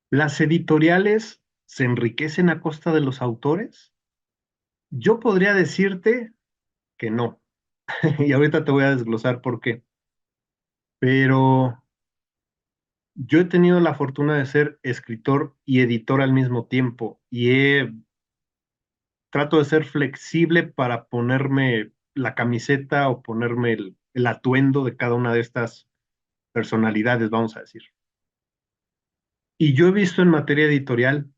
¿Las editoriales se enriquecen a costa de los autores? Yo podría decirte que no, y ahorita te voy a desglosar por qué. Pero yo he tenido la fortuna de ser escritor y editor al mismo tiempo, y trato de ser flexible para ponerme la camiseta o ponerme el atuendo de cada una de estas personalidades, vamos a decir. Y yo he visto en materia editorial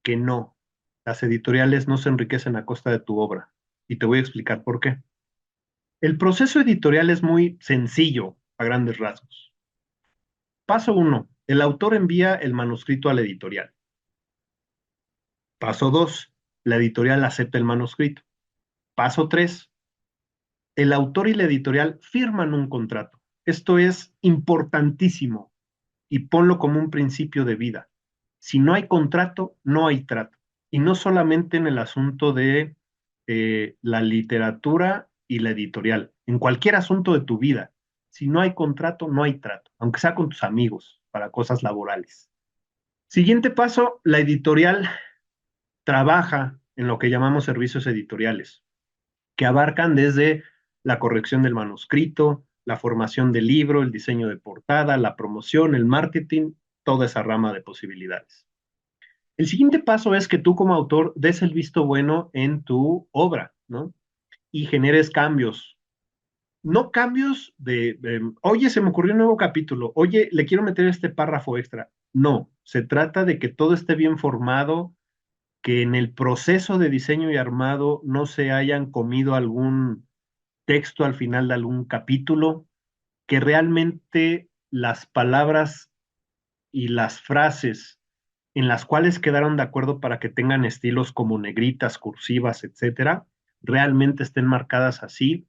que no, las editoriales no se enriquecen a costa de tu obra, y te voy a explicar por qué. El proceso editorial es muy sencillo a grandes rasgos. Paso uno, el autor envía el manuscrito a la editorial. Paso 2, la editorial acepta el manuscrito. Paso 3, el autor y la editorial firman un contrato. Esto es importantísimo y ponlo como un principio de vida. Si no hay contrato, no hay trato. Y no solamente en el asunto de la literatura y la editorial, en cualquier asunto de tu vida. Si no hay contrato, no hay trato, aunque sea con tus amigos, para cosas laborales. Siguiente paso, la editorial trabaja en lo que llamamos servicios editoriales, que abarcan desde la corrección del manuscrito, la formación del libro, el diseño de portada, la promoción, el marketing, toda esa rama de posibilidades. El siguiente paso es que tú como autor des el visto bueno en tu obra, ¿no? Y generes cambios. No cambios oye, se me ocurrió un nuevo capítulo, oye, le quiero meter este párrafo extra. No, se trata de que todo esté bien formado, que en el proceso de diseño y armado no se hayan comido algún texto al final de algún capítulo, que realmente las palabras y las frases en las cuales quedaron de acuerdo para que tengan estilos como negritas, cursivas, etcétera, realmente estén marcadas así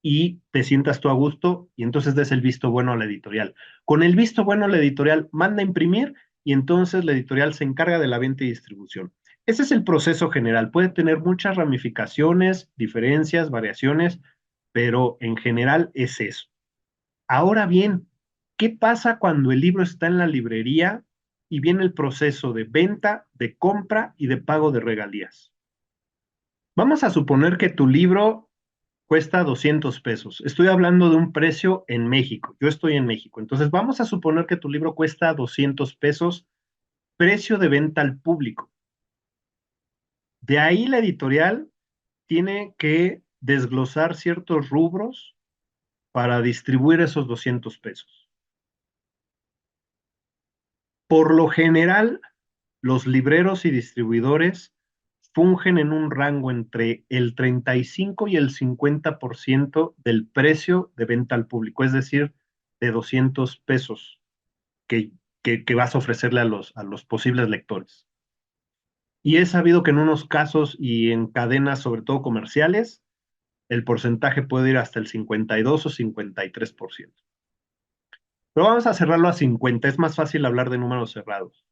y te sientas tú a gusto y entonces des el visto bueno a la editorial. Con el visto bueno, la editorial manda a imprimir y entonces la editorial se encarga de la venta y distribución. Ese es el proceso general. Puede tener muchas ramificaciones, diferencias, variaciones, pero en general es eso. Ahora bien, ¿qué pasa cuando el libro está en la librería y viene el proceso de venta, de compra y de pago de regalías? Vamos a suponer que tu libro cuesta 200 pesos. Estoy hablando de un precio en México. Yo estoy en México. Entonces, vamos a suponer que tu libro cuesta 200 pesos, precio de venta al público. De ahí la editorial tiene que desglosar ciertos rubros para distribuir esos 200 pesos. Por lo general, los libreros y distribuidores fungen en un rango entre el 35 y el 50% del precio de venta al público, es decir, de 200 pesos que, que vas a ofrecerle a los posibles lectores. Y he sabido que en unos casos y en cadenas, sobre todo comerciales, el porcentaje puede ir hasta el 52 o 53%. Pero vamos a cerrarlo a 50, es más fácil hablar de números cerrados.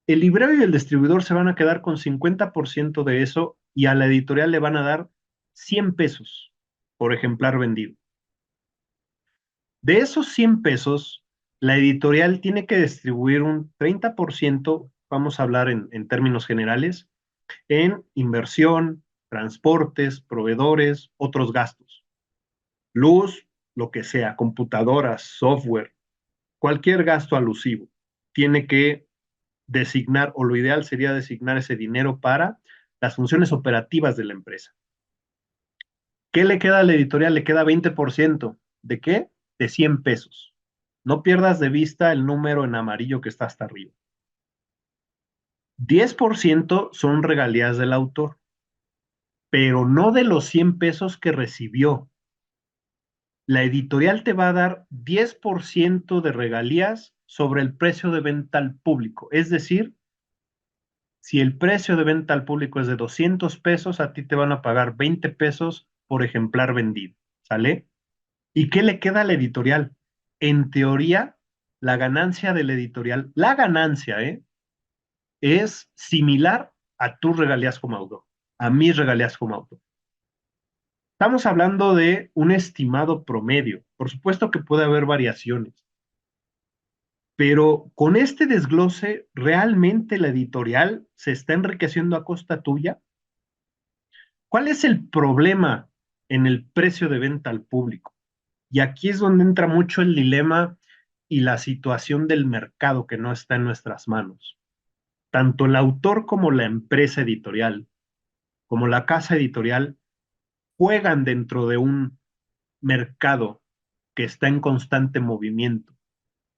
El librero y el distribuidor se van a quedar con 50% de eso y a la editorial le van a dar 100 pesos por ejemplar vendido. De esos 100 pesos, la editorial tiene que distribuir un 30%, vamos a hablar en términos generales, en inversión, transportes, proveedores, otros gastos. Luz, lo que sea, computadoras, software, cualquier gasto alusivo. Tiene que designar, o lo ideal sería designar ese dinero para las funciones operativas de la empresa. ¿Qué le queda a la editorial? Le queda 20%. ¿De qué? De 100 pesos. No pierdas de vista el número en amarillo que está hasta arriba. 10% son regalías del autor, pero no de los 100 pesos que recibió. La editorial te va a dar 10% de regalías sobre el precio de venta al público. Es decir, si el precio de venta al público es de 200 pesos, a ti te van a pagar 20 pesos por ejemplar vendido. ¿Sale? ¿Y qué le queda a la editorial? En teoría, la ganancia de la editorial, la ganancia, es similar a tus regalías como autor, a mis regalías como autor. Estamos hablando de un estimado promedio. Por supuesto que puede haber variaciones. Pero con este desglose, ¿realmente la editorial se está enriqueciendo a costa tuya? ¿Cuál es el problema en el precio de venta al público? Y aquí es donde entra mucho el dilema y la situación del mercado que no está en nuestras manos. Tanto el autor como la empresa editorial, como la casa editorial, juegan dentro de un mercado que está en constante movimiento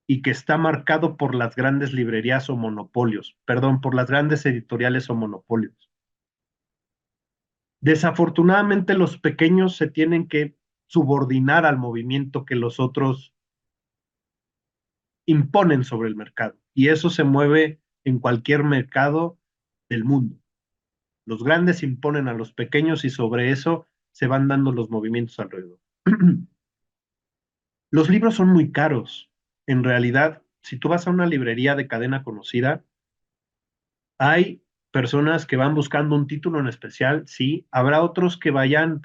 y que está marcado por las grandes librerías o monopolios, perdón, por las grandes editoriales o monopolios. Desafortunadamente los pequeños se tienen que subordinar al movimiento que los otros imponen sobre el mercado. Y eso se mueve en cualquier mercado del mundo. Los grandes imponen a los pequeños y sobre eso se van dando los movimientos alrededor. Los libros son muy caros. En realidad, si tú vas a una librería de cadena conocida, hay personas que van buscando un título en especial, sí. Habrá otros que vayan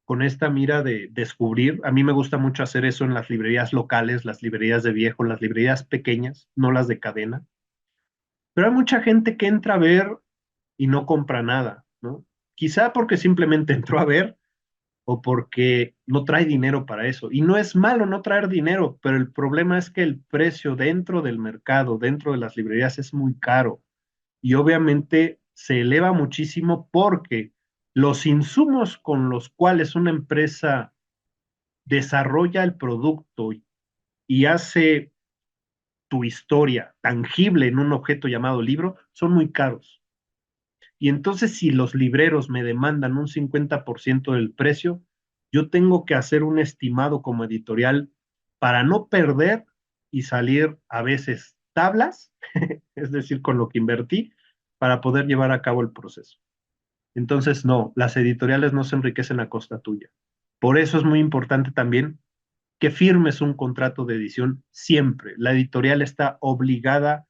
con esta mira de descubrir. A mí me gusta mucho hacer eso en las librerías locales, las librerías de viejo, las librerías pequeñas, no las de cadena. Pero hay mucha gente que entra a ver y no compra nada, ¿no? Quizá porque simplemente entró a ver o porque no trae dinero para eso. Y no es malo no traer dinero, pero el problema es que el precio dentro del mercado, dentro de las librerías, es muy caro. Y obviamente se eleva muchísimo porque los insumos con los cuales una empresa desarrolla el producto y hace tu historia tangible en un objeto llamado libro son muy caros. Y entonces si los libreros me demandan un 50% del precio, yo tengo que hacer un estimado como editorial para no perder y salir a veces tablas, es decir, con lo que invertí, para poder llevar a cabo el proceso. Entonces, no, las editoriales no se enriquecen a costa tuya. Por eso es muy importante también que firmes un contrato de edición siempre. La editorial está obligada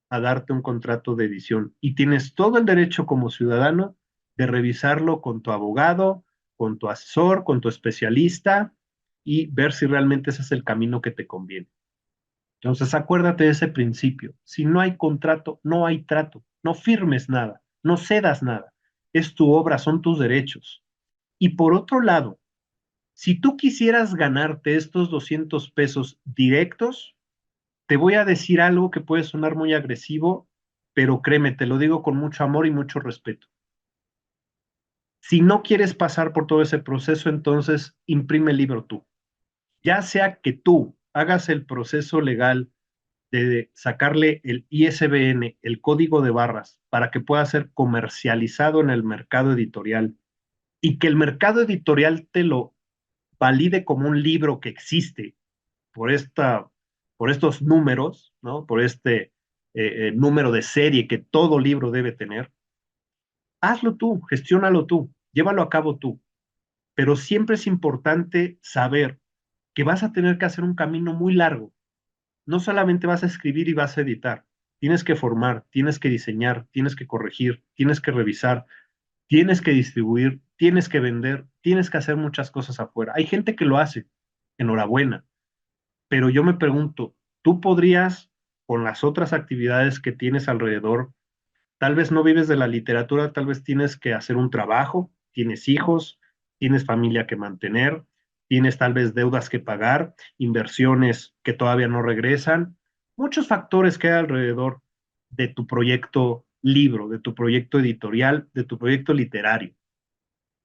a darte un contrato de edición y tienes todo el derecho como ciudadano de revisarlo con tu abogado, con tu asesor, con tu especialista y ver si realmente ese es el camino que te conviene. Entonces, acuérdate de ese principio. Si no hay contrato, no hay trato. No firmes nada, no cedas nada. Es tu obra, son tus derechos. Y por otro lado, si tú quisieras ganarte estos 200 pesos directos, te voy a decir algo que puede sonar muy agresivo, pero créeme, te lo digo con mucho amor y mucho respeto. Si no quieres pasar por todo ese proceso, entonces imprime el libro tú. Ya sea que tú hagas el proceso legal de sacarle el ISBN, el código de barras, para que pueda ser comercializado en el mercado editorial y que el mercado editorial te lo valide como un libro que existe por, por estos números, ¿no? Por este número de serie que todo libro debe tener, hazlo tú, gestiónalo tú, llévalo a cabo tú. Pero siempre es importante saber que vas a tener que hacer un camino muy largo. No solamente vas a escribir y vas a editar, tienes que formar, tienes que diseñar, tienes que corregir, tienes que revisar, tienes que distribuir, tienes que vender, tienes que hacer muchas cosas afuera. Hay gente que lo hace, enhorabuena, pero yo me pregunto, ¿tú podrías, con las otras actividades que tienes alrededor, tal vez no vives de la literatura, tal vez tienes que hacer un trabajo, tienes hijos, tienes familia que mantener, tienes tal vez deudas que pagar, inversiones que todavía no regresan, muchos factores que hay alrededor de tu proyecto libro, de tu proyecto editorial, de tu proyecto literario?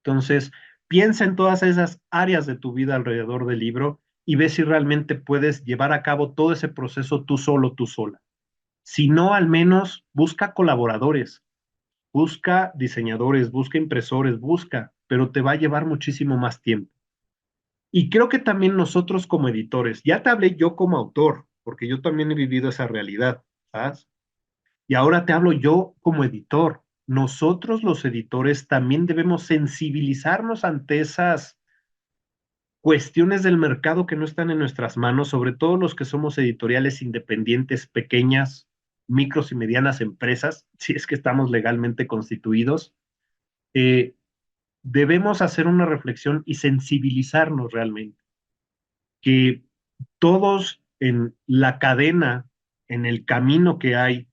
Entonces, piensa en todas esas áreas de tu vida alrededor del libro y ve si realmente puedes llevar a cabo todo ese proceso tú solo, tú sola. Si no, al menos busca colaboradores, busca diseñadores, busca impresores, busca, pero te va a llevar muchísimo más tiempo. Y creo que también nosotros como editores, ya te hablé yo como autor, porque yo también he vivido esa realidad, ¿sabes? Y ahora te hablo yo como editor. Nosotros los editores también debemos sensibilizarnos ante esas cuestiones del mercado que no están en nuestras manos, sobre todo los que somos editoriales independientes, pequeñas, micros y medianas empresas, si es que estamos legalmente constituidos. eh, Debemos hacer una reflexión y sensibilizarnos realmente, que todos en la cadena en el camino que hay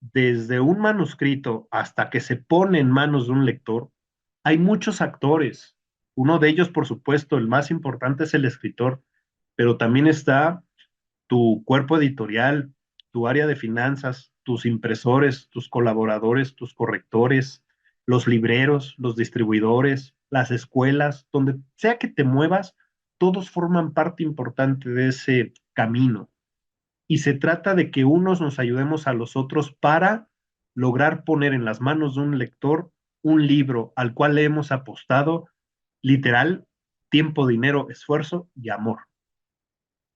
desde un manuscrito hasta que se pone en manos de un lector, hay muchos actores. Uno de ellos, por supuesto, el más importante es el escritor, pero también está tu cuerpo editorial, tu área de finanzas, tus impresores, tus colaboradores, tus correctores, los libreros, los distribuidores, las escuelas, donde sea que te muevas, todos forman parte importante de ese camino. Y se trata de que unos nos ayudemos a los otros para lograr poner en las manos de un lector un libro al cual le hemos apostado literal tiempo, dinero, esfuerzo y amor.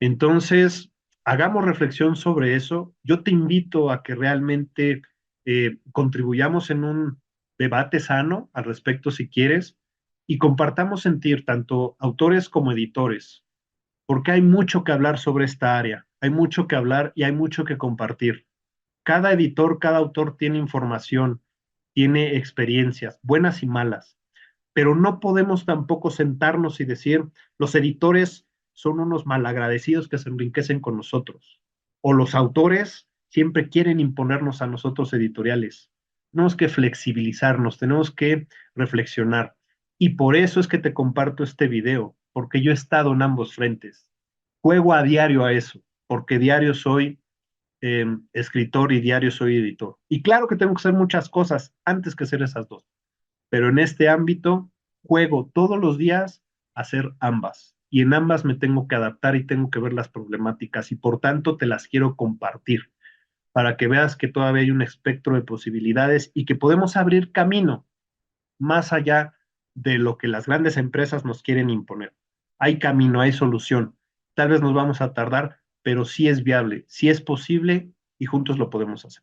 Entonces, hagamos reflexión sobre eso. Yo te invito a que realmente contribuyamos en un debate sano al respecto si quieres y compartamos sentir tanto autores como editores, porque hay mucho que hablar sobre esta área, hay mucho que hablar y hay mucho que compartir. Cada editor, cada autor tiene información, tiene experiencias, buenas y malas, pero no podemos tampoco sentarnos y decir, los editores son unos malagradecidos que se enriquecen con nosotros, o los autores siempre quieren imponernos a nosotros editoriales. Tenemos que flexibilizarnos, tenemos que reflexionar. Y por eso es que te comparto este video, porque yo he estado en ambos frentes. Juego a diario a eso, porque diario soy escritor y diario soy editor. Y claro que tengo que hacer muchas cosas antes que hacer esas dos, pero en este ámbito juego todos los días a hacer ambas. Y en ambas me tengo que adaptar y tengo que ver las problemáticas y por tanto te las quiero compartir para que veas que todavía hay un espectro de posibilidades y que podemos abrir camino más allá de lo que las grandes empresas nos quieren imponer. Hay camino, hay solución. Tal vez nos vamos a tardar, pero sí es viable, sí es posible y juntos lo podemos hacer.